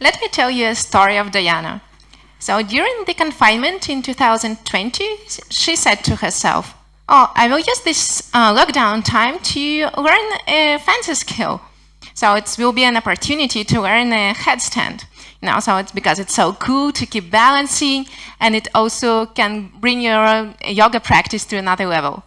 Let me tell you a story of Diana. So during the confinement in 2020, she said to herself, "Oh, I will use this lockdown time to learn a fancy skill. So it will be an opportunity to learn a headstand. So it's because it's so cool to keep balancing, and it also can bring your yoga practice to another level."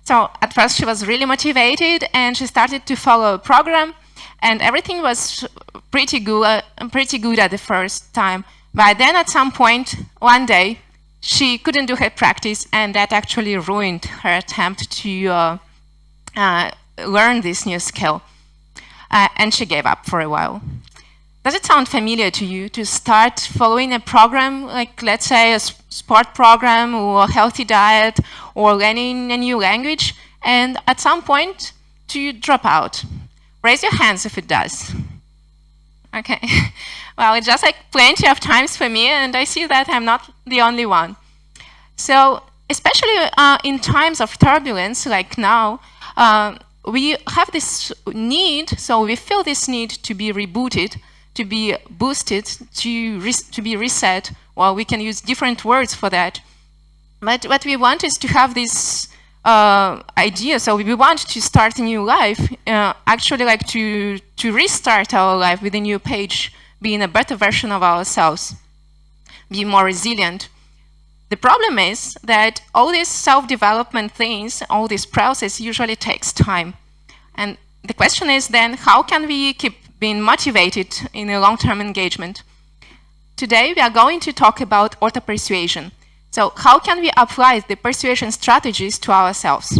So at first she was really motivated, and she started to follow a program, and everything was pretty good at the first time. But then at some point, one day, she couldn't do her practice, and that actually ruined her attempt to learn this new skill. And she gave up for a while. Does it sound familiar to you to start following a program, like let's say a sport program or a healthy diet or learning a new language, and at some point to drop out? Raise your hands if it does. Okay. Well, it's just like plenty of times for me, and I see that I'm not the only one. So especially in times of turbulence like now, we have this need, so we feel this need to be rebooted, to be boosted, to be reset. Well, we can use different words for that. But what we want is to have this idea. So we want to start a new life, actually like to restart our life with a new page, being a better version of ourselves, be more resilient. The problem is that all these self-development things, all this process usually takes time. And the question is then, how can we keep being motivated in a long-term engagement? Today, we are going to talk about auto-persuasion. So how can we apply the persuasion strategies to ourselves?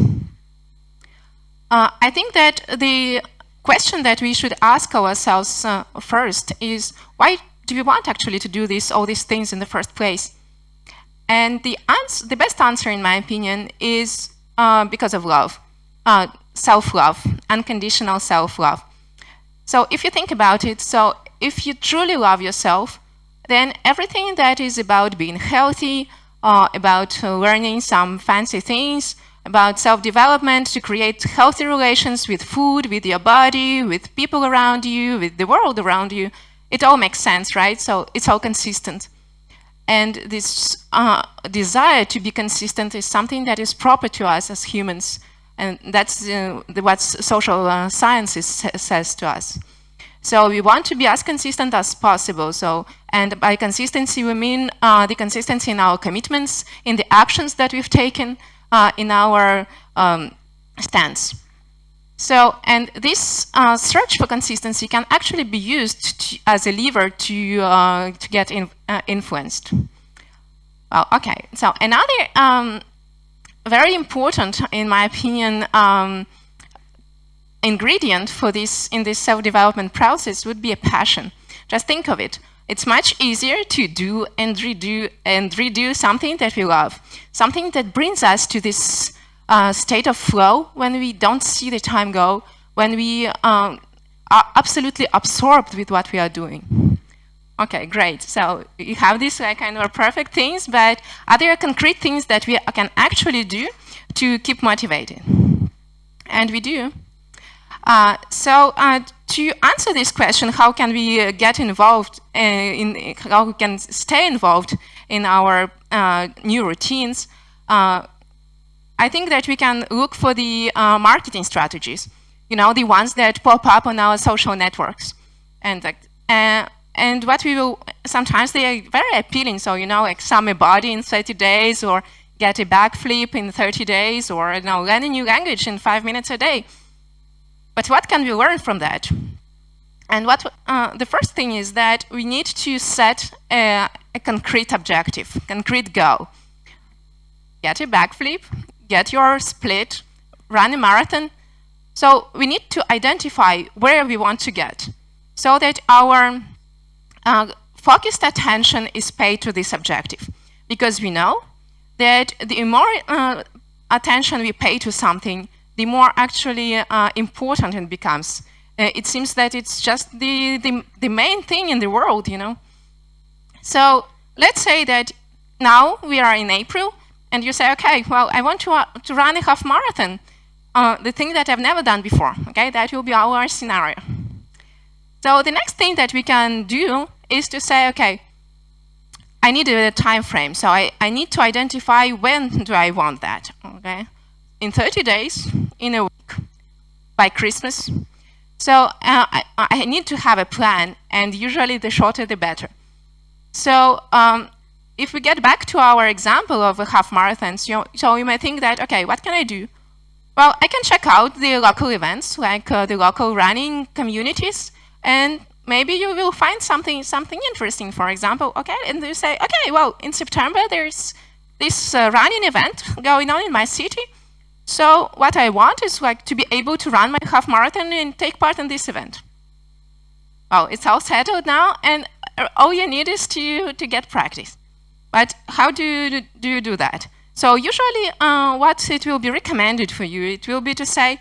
I think that the question that we should ask ourselves first is, why do we want actually to do all these things in the first place? And the best answer, in my opinion, is because of love, self-love, unconditional self-love. So if you think about it, so if you truly love yourself, then everything that is about being healthy, about learning some fancy things, about self-development, to create healthy relations with food, with your body, with people around you, with the world around you, it all makes sense, right? So it's all consistent. And this desire to be consistent is something that is proper to us as humans. And that's what social science says to us. So we want to be as consistent as possible. So, and by consistency, we mean the consistency in our commitments, in the actions that we've taken, in our stance. So, and this search for consistency can actually be used as a lever to get influenced. Well, okay. So another very important, in my opinion, ingredient for this in this self-development process would be a passion. Just think of it. It's much easier to do and redo something that we love, something that brings us to this state of flow when we don't see the time go, when we are absolutely absorbed with what we are doing. Okay, great. So you have these kind of perfect things, but are there concrete things that we can actually do to keep motivated? And we do. So to answer this question, how can we get involved how we can stay involved in our new routines? I think that we can look for the marketing strategies, the ones that pop up on our social networks. And what we will, sometimes they are very appealing. So, like summer body in 30 days, or get a backflip in 30 days, or learn a new language in 5 minutes a day. But what can we learn from that? And the first thing is that we need to set a concrete objective, concrete goal. Get a backflip, get your split, run a marathon. So we need to identify where we want to get, so that our focused attention is paid to this objective. Because we know that the more attention we pay to something, the more actually important it becomes. It seems that it's just the main thing in the world, So let's say that now we are in April, and you say, okay, well, I want to run a half marathon, the thing that I've never done before. Okay, that will be our scenario. So the next thing that we can do is to say, okay, I need a time frame. So I need to identify when do I want that, okay? In 30 days, in a week, by Christmas. So I need to have a plan, and usually the shorter the better. So if we get back to our example of a half marathon, so you may think that, okay, what can I do? Well, I can check out the local events, like the local running communities, and maybe you will find something interesting, for example, okay? And you say, okay, well, in September there's this running event going on in my city. So what I want is like to be able to run my half marathon and take part in this event. Well, it's all settled now, and all you need is to get practice. But how do you do that? So usually what it will be recommended for you, it will be to say,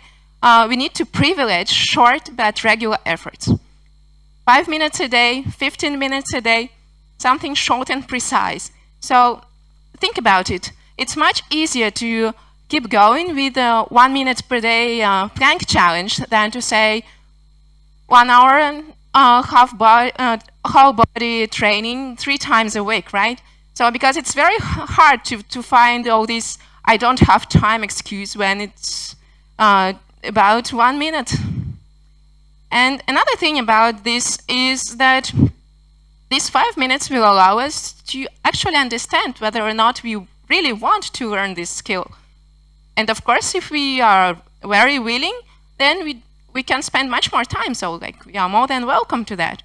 we need to privilege short but regular efforts. 5 minutes a day, 15 minutes a day, something short and precise. So think about it. It's much easier to keep going with a 1 minute per day plank challenge than to say 1 hour and whole body training 3 times a week, right? So because it's very hard to find all this I don't have time excuse when it's about 1 minute. And another thing about this is that these 5 minutes will allow us to actually understand whether or not we really want to learn this skill. And of course, if we are very willing, then we can spend much more time. So like we are more than welcome to that.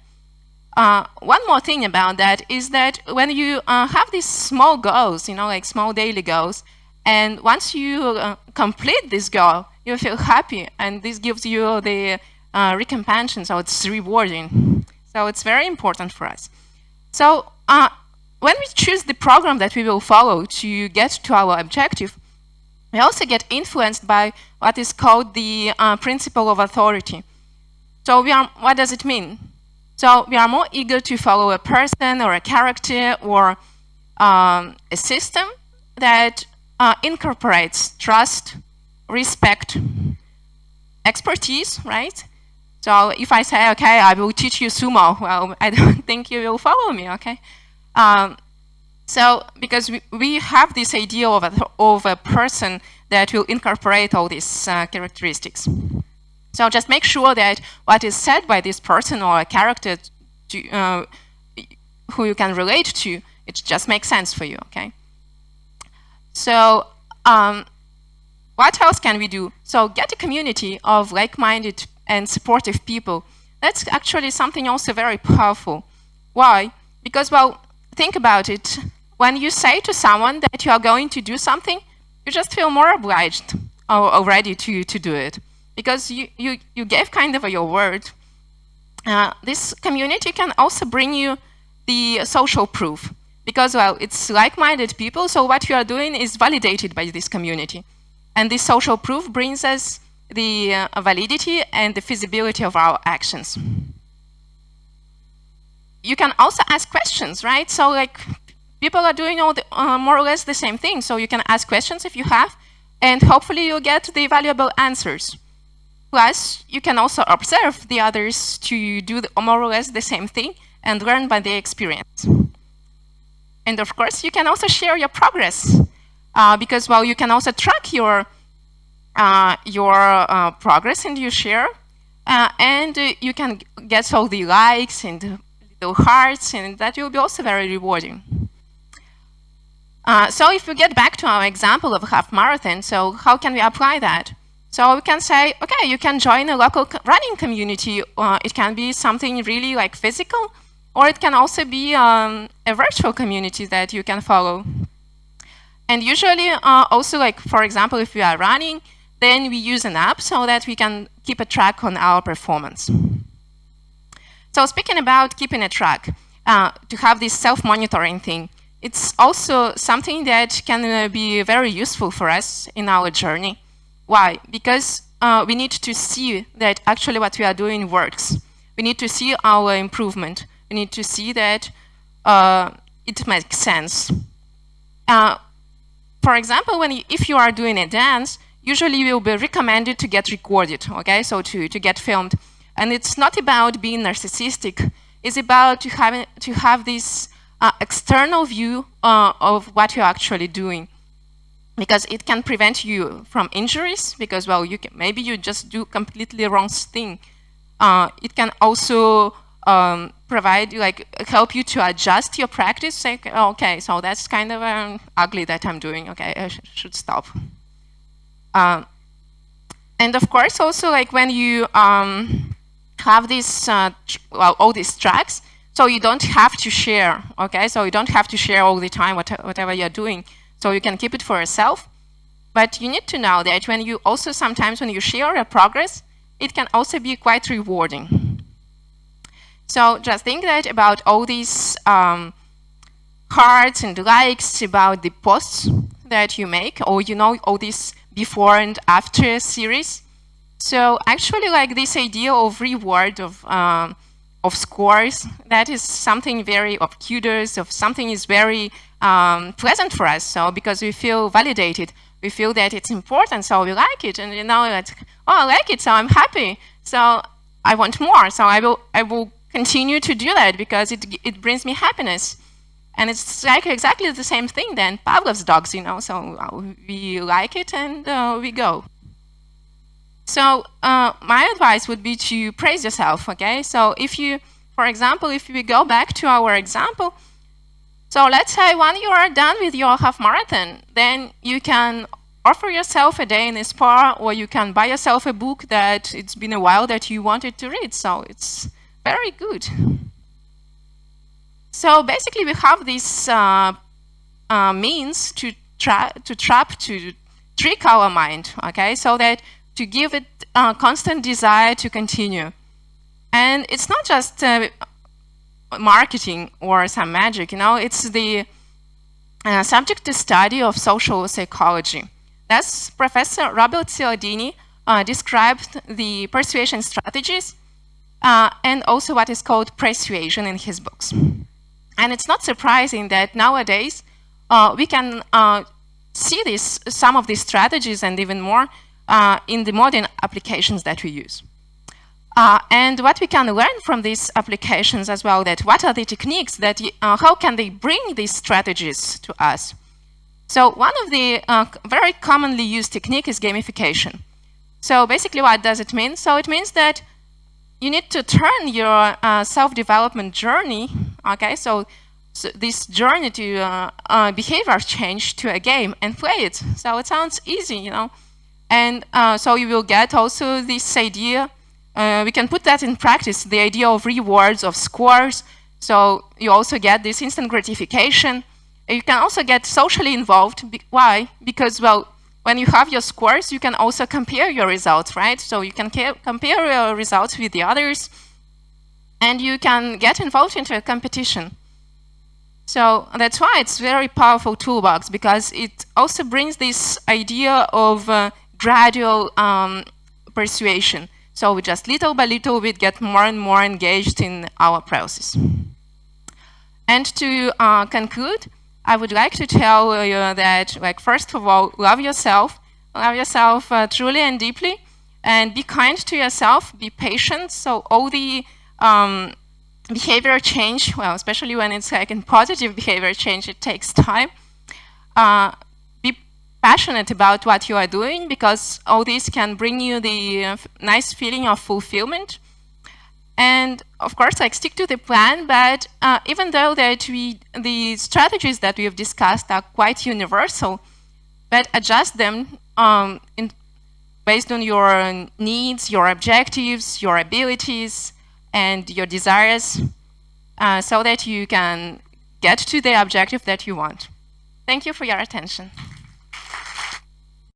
One more thing about that is that when you have these small goals, like small daily goals, and once you complete this goal, you feel happy, and this gives you the recompense, so it's rewarding. So it's very important for us. So when we choose the program that we will follow to get to our objective, we also get influenced by what is called the principle of authority. So what does it mean? So we are more eager to follow a person or a character or a system that incorporates trust, respect, expertise, right? So if I say, okay, I will teach you sumo, well, I don't think you will follow me, okay? So because we have this idea of a person that will incorporate all these characteristics. So just make sure that what is said by this person or a character who you can relate to, it just makes sense for you, okay? So what else can we do? So get a community of like-minded and supportive people. That's actually something also very powerful. Why? Because, well, think about it. When you say to someone that you are going to do something, you just feel more obliged or ready to do it. Because you gave kind of your word. This community can also bring you the social proof. Because, well, it's like-minded people, so what you are doing is validated by this community. And this social proof brings us the validity and the feasibility of our actions. You can also ask questions, right? So, like, people are doing more or less the same thing. So you can ask questions if you have, and hopefully you'll get the valuable answers. Plus, you can also observe the others to do more or less the same thing and learn by their experience. And of course, you can also share your progress because, well, you can also track your progress and you share, and you can get all the likes and little hearts, and that will be also very rewarding. So if we get back to our example of a half marathon, so how can we apply that? So we can say, okay, you can join a local running community. It can be something really like physical, or it can also be a virtual community that you can follow. And usually also, like, for example, if we are running, then we use an app so that we can keep a track on our performance. So speaking about keeping a track, to have this self-monitoring thing, it's also something that can be very useful for us in our journey. Why? Because we need to see that actually what we are doing works. We need to see our improvement. We need to see that it makes sense. For example, if you are doing a dance, usually you will be recommended to get recorded, okay? So to get filmed. And it's not about being narcissistic. is about to have this external view of what you're actually doing, because it can prevent you from injuries, because, well, maybe you just do completely wrong thing. It can also provide, like, help you to adjust your practice. Like, okay, so that's kind of ugly that I'm doing. Okay, I should stop. And of course, also, like, when you have this, all these tracks, so you don't have to share. Okay, so you don't have to share all the time whatever you're doing. So you can keep it for yourself. But you need to know that when you also sometimes when you share your progress, it can also be quite rewarding. So just think that about all these hearts and likes, about the posts that you make, or all these before and after series. So actually, like, this idea of reward, of scores, that is something very of kudos, of something is very pleasant for us. So because we feel validated, we feel that it's important, so we like it, and like, oh, I like it, so I'm happy, so I want more, so I will continue to do that because it brings me happiness. And it's like exactly the same thing than Pavlov's dogs, so we like it and we go. So my advice would be to praise yourself, okay? So if you, for example, if we go back to our example, so let's say when you are done with your half marathon, then you can offer yourself a day in a spa, or you can buy yourself a book that it's been a while that you wanted to read. So it's very good. So basically, we have this means to trick our mind, okay? So that to give it a constant desire to continue. And it's not just marketing or some magic, it's the subject to study of social psychology. That's Professor Robert Cialdini described the persuasion strategies and also what is called persuasion in his books. And it's not surprising that nowadays we can see some of these strategies and even more in the modern applications that we use. And what we can learn from these applications as well, that what are the techniques that, how can they bring these strategies to us? So one of the very commonly used technique is gamification. So basically, what does it mean? So it means that you need to turn your self-development journey, okay, so this journey to behavior change to a game and play it. So it sounds easy, And so you will get also this idea, we can put that in practice, the idea of rewards, of scores. So you also get this instant gratification. You can also get socially involved. Why? Because, well, when you have your scores, you can also compare your results, right? So you can compare your results with the others, and you can get involved into a competition. So that's why it's a very powerful toolbox, because it also brings this idea of gradual persuasion. So we just little by little, we get more and more engaged in our process. And to conclude, I would like to tell you that, like, first of all, love yourself truly and deeply, and be kind to yourself, be patient. So all the behavior change, well, especially when it's like in positive behavior change, it takes time. Be passionate about what you are doing, because all this can bring you the nice feeling of fulfillment. And of course, like, stick to the plan, but even though that the strategies that we have discussed are quite universal, but adjust them based on your needs, your objectives, your abilities, and your desires, so that you can get to the objective that you want. Thank you for your attention.